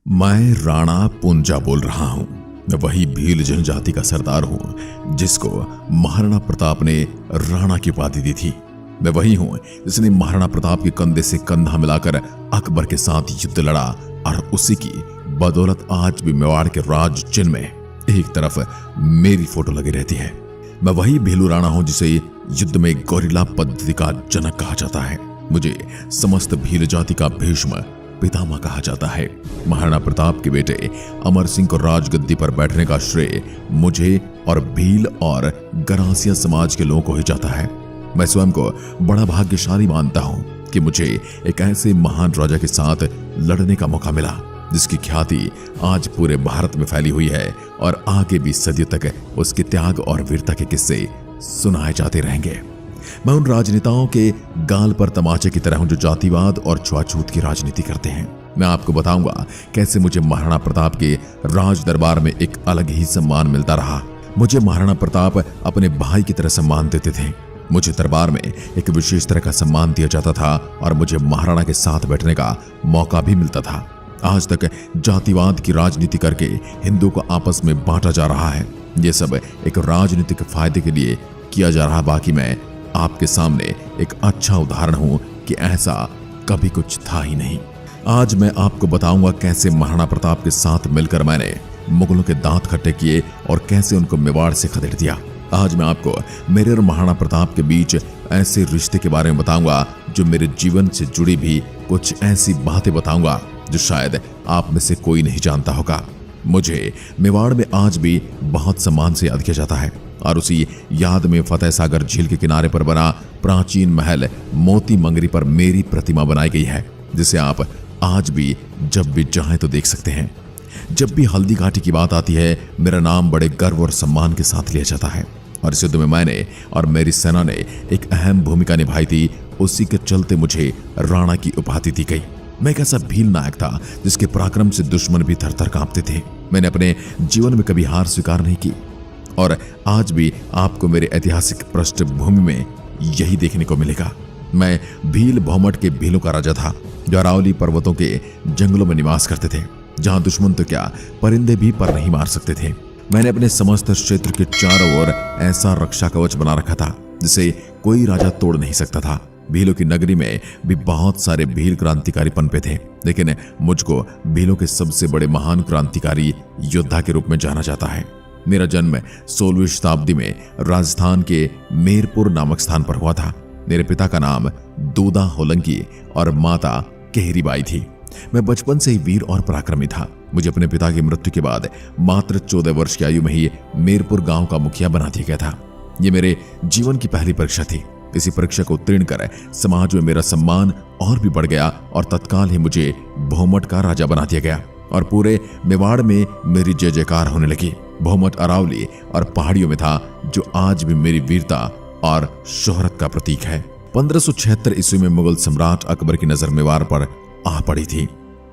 मैं राणा पुंजा बोल रहा हूं। मैं वही भील जनजाति का सरदार हूं जिसको महाराणा प्रताप ने राणा की उपाधि दी थी। मैं वही हूं जिसने महाराणा प्रताप के कंधे से कंधा मिलाकर अकबर के साथ युद्ध लड़ा और उसी की बदौलत आज भी मेवाड़ के राज चिन्ह में एक तरफ मेरी फोटो लगी रहती है। मैं वही भीलू राणा हूं जिसे युद्ध में गोरिल्ला पद्धति का जनक कहा जाता है। मुझे समस्त भील जाति का भीष्म पितामह कहा जाता है। महाराणा प्रताप के बेटे अमर सिंह को राजगद्दी पर बैठने का श्रेय मुझे और भील और गरासिया समाज के लोगों को ही जाता है। मैं स्वयं को बड़ा भाग्यशाली मानता हूं कि मुझे एक ऐसे महान राजा के साथ लड़ने का मौका मिला जिसकी ख्याति आज पूरे भारत में फैली हुई है और आगे भी सदियों तक उसके त्याग और वीरता के किस्से सुनाए जाते रहेंगे। मैं उन राजनेताओं के गाल पर तमाचे की तरह हूं जो जातिवाद और छुआछूत की राजनीति करते हैं। मैं आपको बताऊंगा कैसे मुझे महाराणा प्रताप के राज दरबार में एक अलग ही सम्मान मिलता रहा। मुझे महाराणा प्रताप अपने भाई की तरह सम्मान देते थे। मुझे दरबार में एक विशेष तरह का सम्मान दिया जाता था और मुझे महाराणा के साथ बैठने का मौका भी मिलता था। आज तक जातिवाद की राजनीति करके हिंदू को आपस में बांटा जा रहा है। यह सब एक राजनीतिक फायदे के लिए किया जा रहा। बाकी मैं आपके सामने एक अच्छा उदाहरण हूं कि ऐसा कभी कुछ था ही नहीं। आज मैं आपको बताऊंगा कैसे महाराणा प्रताप के साथ मिलकर मैंने मुगलों के दांत खट्टे किए और कैसे उनको मेवाड़ से खदेड़ दिया। आज मैं आपको मेरे और महाराणा प्रताप के बीच ऐसे रिश्ते के बारे में बताऊंगा जो मेरे जीवन से जुड़ी भी कुछ ऐसी बातें बताऊंगा जो शायद आप में से कोई नहीं जानता होगा। मुझे मेवाड़ में आज भी बहुत सम्मान से याद किया जाता है और उसी याद में फतेह सागर झील के किनारे पर बना प्राचीन महल मोती मंगरी पर मेरी प्रतिमा बनाई गई है, जिसे आप आज भी जब भी चाहें तो देख सकते हैं। जब भी हल्दी घाटी की बात आती है मेरा नाम बड़े गर्व और सम्मान के साथ लिया जाता है और इस युद्ध में मैंने और मेरी सेना ने एक अहम भूमिका निभाई थी। उसी के चलते मुझे राणा की उपाधि दी गई। मैं एक ऐसा भील नायक था जिसके पराक्रम से दुश्मन भी थर-थर कांपते थे। मैंने अपने जीवन में कभी हार स्वीकार नहीं की और आज भी आपको मेरे ऐतिहासिक पृष्ठभूमि में यही देखने को मिलेगा। मैं भील भौमट के भीलों का राजा था जो अरावली पर्वतों के जंगलों में निवास करते थे, जहां दुश्मन तो क्या परिंदे भी पर नहीं मार सकते थे। मैंने अपने समस्त क्षेत्र के चारों ओर ऐसा रक्षा कवच बना रखा था जिसे कोई राजा तोड़ नहीं सकता था। भीलों की नगरी में भी बहुत सारे भील क्रांतिकारी पनपे थे, लेकिन मुझको भीलों के सबसे बड़े महान क्रांतिकारी योद्धा के रूप में जाना जाता है। मेरा जन्म 16वीं शताब्दी में राजस्थान के मेरपुर नामक स्थान पर हुआ था। मेरे पिता का नाम दूदा होलंकी और माता केहरीबाई थी। मैं बचपन से ही वीर और पराक्रमी था। मुझे अपने पिता की मृत्यु के बाद मात्र 14 वर्ष की आयु में ही मेरपुर गांव का मुखिया बना दिया गया था। यह मेरे जीवन की पहली परीक्षा थी। इसी परीक्षा को उत्तीर्ण कर समाज में मेरा सम्मान और भी बढ़ गया और तत्काल ही मुझे भौमट का राजा बना दिया गया और पूरे मेवाड़ में मेरी जय जयकार होने लगी। भौमट अरावली और पहाड़ियों में था जो आज भी मेरी वीरता और शोहरत का प्रतीक है। 1576 ईस्वी में मुगल सम्राट अकबर की नजर मेवाड़ पर आ पड़ी थी।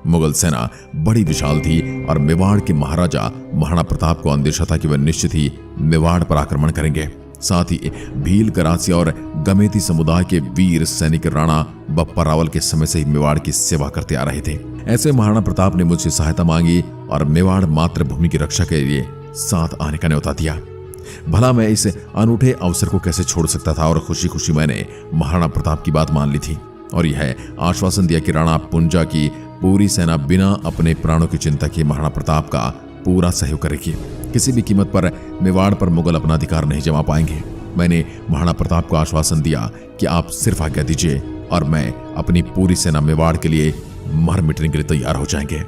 मुगल सेना बड़ी विशाल थी और मेवाड़ के महाराजा महाराणा प्रताप को अंदेशा था कि वह निश्चित ही मेवाड़ पर आक्रमण करेंगे। साथ ही भील गरासिया और गमेती समुदाय के वीर सैनिक राणा बप्पा रावल के समय से ही मेवाड़ की सेवा करते आ रहे थे। ऐसे महाराणा प्रताप ने मुझसे सहायता मांगी और मेवाड़ मातृभूमि की रक्षा के लिए साथ आने का न्योता दिया। भला मैं इस अनूठे अवसर को कैसे छोड़ सकता था और खुशी खुशी मैंने महाराणा प्रताप की बात मान ली थी और यह आश्वासन दिया कि राणा पुंजा की पूरी सेना बिना अपने प्राणों की चिंता किए महाराणा प्रताप का पूरा सहयोग करेगी। किसी भी कीमत पर मेवाड़ पर मुगल अपना अधिकार नहीं जमा पाएंगे। मैंने महाराणा प्रताप को आश्वासन दिया कि आप सिर्फ आज्ञा दीजिए और मैं अपनी पूरी सेना मेवाड़ के लिए मर मिटने के लिए तैयार हो जाएंगे।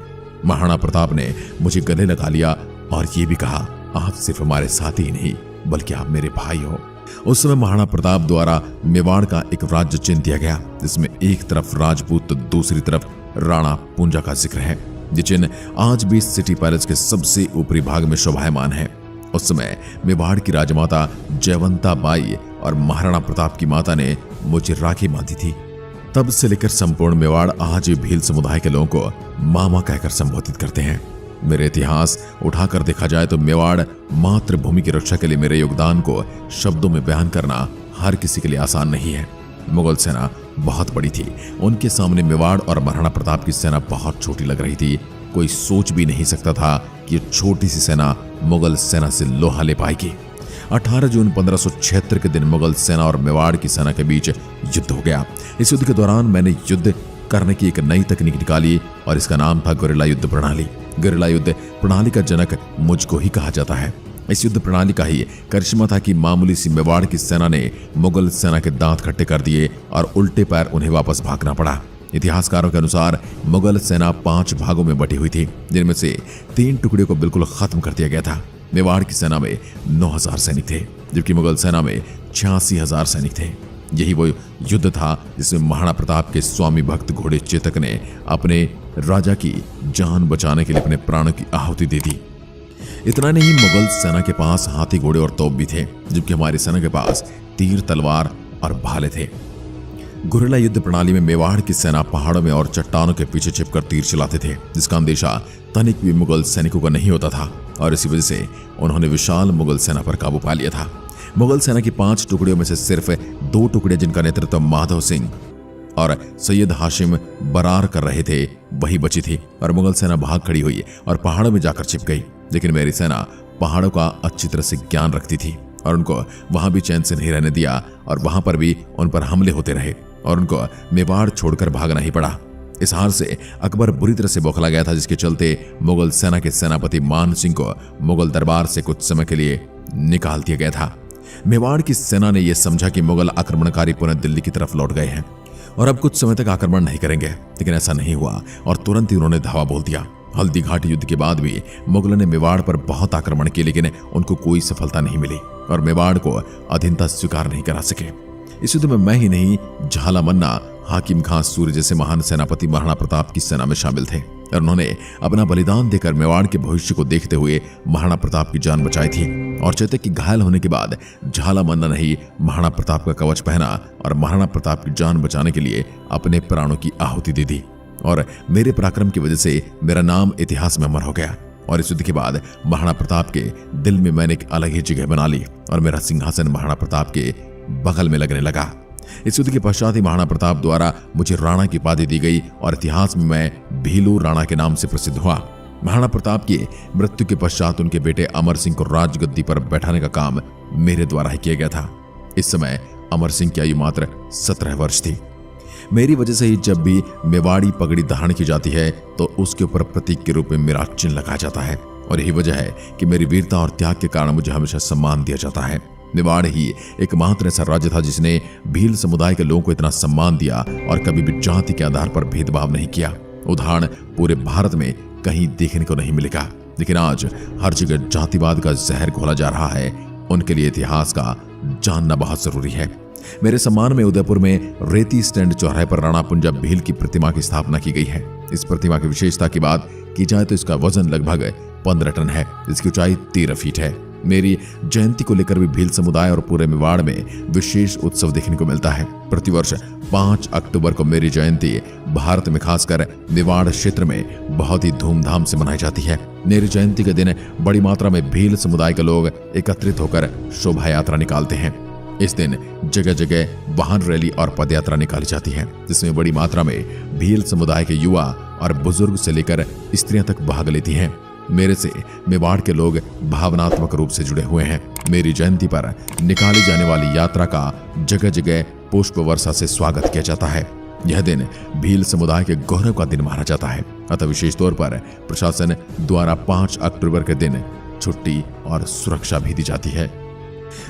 महाराणा प्रताप ने मुझे गले लगा लिया और ये भी कहा, आप सिर्फ हमारे साथी ही नहीं बल्कि आप मेरे भाई हो। उस समय महाराणा प्रताप द्वारा मेवाड़ का एक राज्य चिन्ह दिया गया जिसमें एक तरफ राजपूत तो दूसरी तरफ राणा पुंजा का जिक्र है। ये चिन्ह आज भी सिटी पैलेस के सबसे ऊपरी भाग में शोभायमान है। उस समय मेवाड़ की राजमाता जयवंता बाई और महाराणा प्रताप की माता ने मुझे राखी बांधी थी। तब से लेकर संपूर्ण मेवाड़ आज भी भील समुदाय के लोगों को मामा कहकर संबोधित करते हैं। मेरे इतिहास उठाकर देखा जाए तो मेवाड़ मातृभूमि की रक्षा के लिए मेरे योगदान को शब्दों में बयान करना हर किसी के लिए आसान नहीं है। मुगल सेना बहुत बड़ी थी। उनके सामने मेवाड़ और महाराणा प्रताप की सेना बहुत छोटी लग रही थी। कोई सोच भी नहीं सकता था कि ये छोटी सी सेना मुगल सेना से लोहा ले पाएगी। 18 जून 1576 के दिन मुगल सेना और मेवाड़ की सेना के बीच युद्ध हो गया। इस युद्ध के दौरान मैंने युद्ध करने की एक नई तकनीक निकाली और इसका नाम था गुरिल्ला युद्ध प्रणाली। गुरिल्ला युद्ध प्रणाली का जनक मुझको ही कहा जाता है। इस युद्ध प्रणाली का ही करिश्मा था कि मामूली सी मेवाड़ की सेना ने मुगल सेना के दांत खट्टे कर दिए और उल्टे पैर उन्हें वापस भागना पड़ा। इतिहासकारों के अनुसार मुगल सेना 5 भागों में बटी हुई थी, जिनमें से 3 टुकड़ियों को बिल्कुल खत्म कर दिया गया था। मेवाड़ की सेना में 9,000 सैनिक थे, जबकि मुगल सेना में 86,000 सैनिक थे। यही वो युद्ध था जिसमें महाराणा प्रताप के स्वामी भक्त घोड़े चेतक ने अपने राजा की जान बचाने के लिए अपने प्राणों की आहुति दे दी। इतना नहीं, मुगल सेना के पास हाथी घोड़े और तोप भी थे, जबकि हमारी सेना के पास तीर तलवार और भाले थे। गुरिल्ला युद्ध प्रणाली में मेवाड़ की सेना पहाड़ों में और चट्टानों के पीछे छिपकर तीर चलाते थे, जिसका अंदेशा तनिक भी मुगल सैनिकों को नहीं होता था और इसी वजह से उन्होंने विशाल मुगल सेना पर काबू पा लिया था। मुगल सेना की 5 टुकड़ियों में से सिर्फ 2 टुकड़े जिनका नेतृत्व माधव सिंह और सैयद हाशिम बरार कर रहे थे वही बची थी और मुगल सेना भाग खड़ी हुई और पहाड़ों में जाकर छिप गई। लेकिन मेरी सेना पहाड़ों का अच्छी तरह से ज्ञान रखती थी और उनको वहां भी चैन से नहीं रहने दिया और वहां पर भी उन पर हमले होते रहे और उनको मेवाड़ छोड़कर भागना ही पड़ा। इस हार से अकबर बुरी तरह से बौखला गया था, जिसके चलते मुगल सेना के सेनापति मान सिंह को मुगल दरबार से कुछ समय के लिए निकाल दिया गया था। मेवाड़ की सेना ने यह समझा कि मुगल आक्रमणकारी पुनः दिल्ली की तरफ लौट गए हैं और अब कुछ समय तक आक्रमण नहीं करेंगे, लेकिन ऐसा नहीं हुआ और तुरंत ही उन्होंने धावा बोल दिया। हल्दी घाटी युद्ध के बाद भी मुगलों ने मेवाड़ पर बहुत आक्रमण किए, लेकिन उनको कोई सफलता नहीं मिली और मेवाड़ को अधीनता स्वीकार नहीं करा सके। इस युद्ध में मैं ही नहीं, झाला मन्ना, हाकिम खां सूर्य जैसे महान सेनापति महाराणा प्रताप की सेना में शामिल थे और उन्होंने अपना बलिदान देकर मेवाड़ के भविष्य को देखते हुए महाराणा प्रताप की जान बचाई थी। और चेतक की घायल होने के बाद झाला मन्ना ने ही महाराणा प्रताप का कवच पहना और महाराणा प्रताप की जान बचाने के लिए अपने प्राणों की आहुति दे दी और मेरे पराक्रम की वजह से मेरा नाम इतिहास में अमर हो गया। और इस युद्ध के बाद महाराणा प्रताप के दिल में मैंने एक अलग ही जगह बना ली और मेरा सिंहासन महाराणा प्रताप के बगल में लगने लगा। इस युद्ध के पश्चात ही महाराणा प्रताप द्वारा मुझे राणा की उपाधि दी गई और इतिहास में मैं भीलू राणा के नाम से प्रसिद्ध हुआ। महाराणा प्रताप की मृत्यु के पश्चात उनके बेटे अमर सिंह को राजगद्दी पर बैठाने का काम मेरे द्वारा ही किया गया था। इस समय अमर सिंह की आयु मात्र 17 वर्ष थी। मेरी वजह से ही जब भी मेवाड़ी पगड़ी धारण की जाती है तो उसके ऊपर प्रतीक के रूप में मेरा चिन्ह लगाया जाता है और यही वजह है कि मेरी वीरता और त्याग के कारण मुझे हमेशा सम्मान दिया जाता है। मेवाड़ ही एकमात्र ऐसा राज्य था जिसने भील समुदाय के लोगों को इतना सम्मान दिया और कभी भी जाति के आधार पर भेदभाव नहीं किया। उदाहरण पूरे भारत में कहीं देखने को नहीं मिलेगा, लेकिन आज हर जगह जातिवाद का जहर घोला जा रहा है। उनके लिए इतिहास का जानना बहुत जरूरी है। मेरे सम्मान में उदयपुर में रेती स्टैंड चौराहे पर राणा पुंजा भील की प्रतिमा की स्थापना की गई है। इस प्रतिमा की विशेषता की बात की जाए तो इसका वजन लगभग 15 टन है, इसकी ऊंचाई 13 फीट है। मेरी जयंती को लेकर भी भील समुदाय और पूरे मेवाड़ में विशेष उत्सव देखने को मिलता है। प्रतिवर्ष 5 अक्टूबर को मेरी जयंती भारत में खासकर मेवाड़ क्षेत्र में बहुत ही धूमधाम से मनाई जाती है। मेरी जयंती के दिन बड़ी मात्रा में भील समुदाय के लोग एकत्रित होकर शोभा यात्रा निकालते हैं। इस दिन जगह जगह वाहन रैली और पदयात्रा निकाली जाती है, जिसमें बड़ी मात्रा में भील समुदाय के युवा और बुजुर्ग से लेकर स्त्रियां तक भाग लेती हैं। मेरे से मेवाड़ के लोग भावनात्मक रूप से जुड़े हुए हैं। मेरी जयंती पर निकाली जाने वाली यात्रा का जगह जगह पुष्प वर्षा से स्वागत किया जाता है। यह दिन भील समुदाय के गौरव का दिन माना जाता है। अतः विशेष तौर पर प्रशासन द्वारा 5 अक्टूबर के दिन छुट्टी और सुरक्षा भी दी जाती है।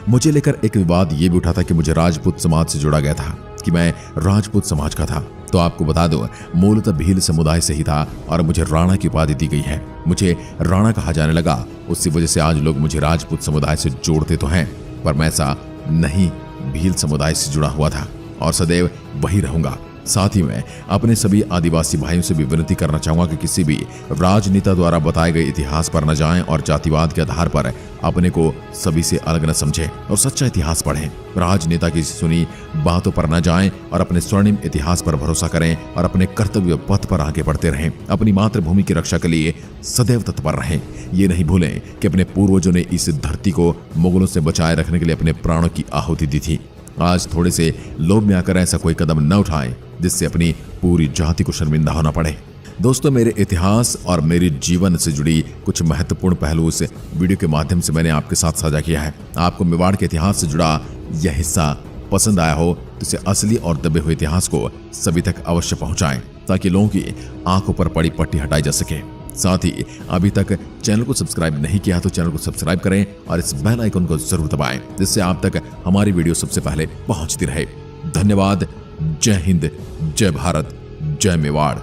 मुझे लेकर एक विवाद ये भी उठा था कि मुझे राजपूत समाज से जोड़ा गया था, कि मैं राजपूत समाज का था। तो आपको बता दो, मूलतः भील समुदाय से ही था और मुझे राणा की उपाधि दी गई है। मुझे राणा कहा जाने लगा, उसी वजह से आज लोग मुझे राजपूत समुदाय से जोड़ते तो हैं, पर मैं ऐसा नहीं, भील समुदाय से जुड़ा हुआ था और सदैव वही रहूंगा। साथ ही मैं अपने सभी आदिवासी भाइयों से भी विनती करना चाहूंगा कि किसी भी राजनेता द्वारा बताए गए इतिहास पर न जाएं और जातिवाद के आधार पर अपने को सभी से अलग न समझें और सच्चा इतिहास पढ़ें। राजनेता की सुनी बातों पर न जाएं और अपने स्वर्णिम इतिहास पर भरोसा करें और अपने कर्तव्य पथ पर आगे बढ़ते रहें। अपनी मातृभूमि की रक्षा के लिए सदैव तत्पर रहें। ये नहीं भूलें कि अपने पूर्वजों ने इस धरती को मुगलों से बचाए रखने के लिए अपने प्राणों की आहुति दी थी। आज थोड़े से लोभ में आकर ऐसा कोई कदम न उठाएं जिससे अपनी पूरी जाति को शर्मिंदा होना पड़े। दोस्तों, मेरे इतिहास और मेरे जीवन से जुड़ी कुछ महत्वपूर्ण पहलू इस वीडियो के माध्यम से मैंने आपके साथ साझा किया है। आपको मेवाड़ के इतिहास से जुड़ा यह हिस्सा पसंद आया हो तो इसे असली और दबे हुए इतिहास को सभी तक अवश्य पहुंचाएं, ताकि लोगों की आंखों पर पड़ी पट्टी हटाई जा सके। साथ ही अभी तक चैनल को सब्सक्राइब नहीं किया तो चैनल को सब्सक्राइब करें और इस बेल आइकन को जरूर दबाएं, जिससे आप तक हमारी वीडियो सबसे पहले पहुंचती रहे। धन्यवाद। जय हिंद, जय भारत, जय मेवाड़।